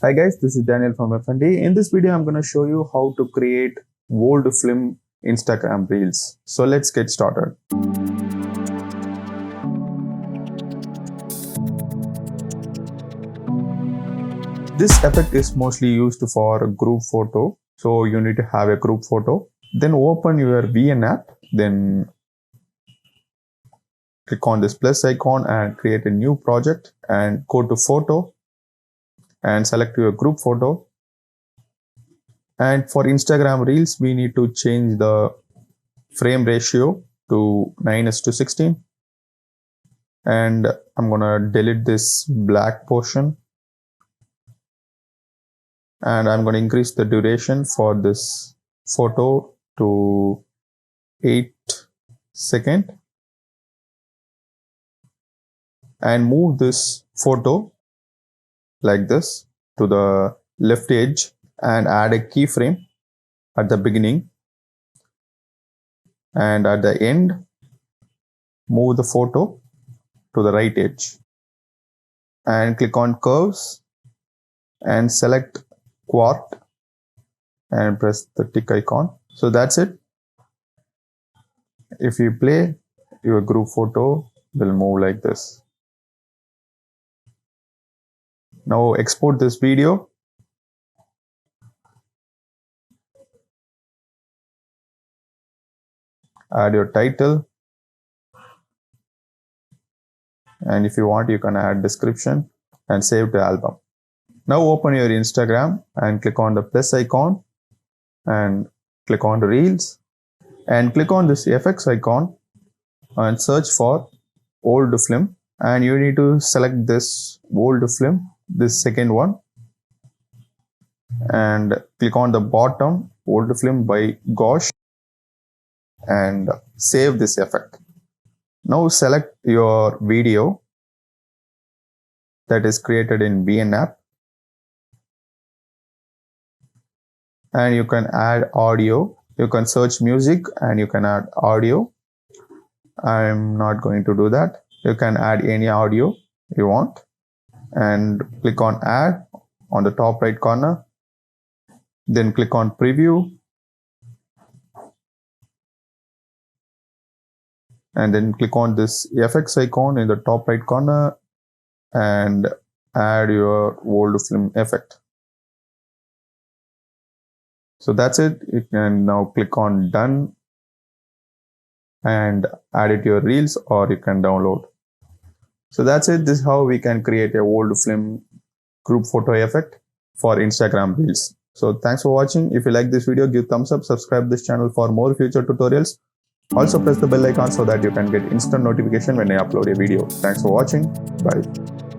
Hi guys, this is Daniel from FND. In this video, I'm going to show you how to create old film Instagram Reels. So let's get started. This effect is mostly used for group photo. So you need to have a group photo. Then open your VN app. Then click on this plus icon and create a new project and go to photo and select your group photo. And for Instagram Reels, we need to change the frame ratio to 9:16. And I'm gonna delete this black portion. And I'm gonna increase the duration for this photo to 8 seconds. And move this photo like this to the left edge and add a keyframe at the beginning. And at the end, move the photo to the right edge. And click on curves and select quart and press the tick icon. So that's it. If you play, your group photo will move like this. Now export this video. Add your title. And if you want, you can add description and save the album. Now open your Instagram and click on the plus icon and click on the Reels and click on this FX icon and search for old film. And you need to select this old film, this second one, and click on the bottom old film by Gosh and save this effect. Now select your video that is created in VN app and you can add audio. You can search music and you can add audio. I'm not going to do that. You can add any audio you want and click on add on the top right corner. Then click on preview and then click on this FX icon in the top right corner and add your old film effect. So that's it. You can now click on done and add it to your Reels, or you can download. So that's it. This is how we can create a old film group photo effect for Instagram Reels. So thanks for watching. If you like this video, give thumbs up, subscribe this channel for more future tutorials. Also press the bell icon so that you can get instant notification when I upload a video. Thanks for watching. Bye.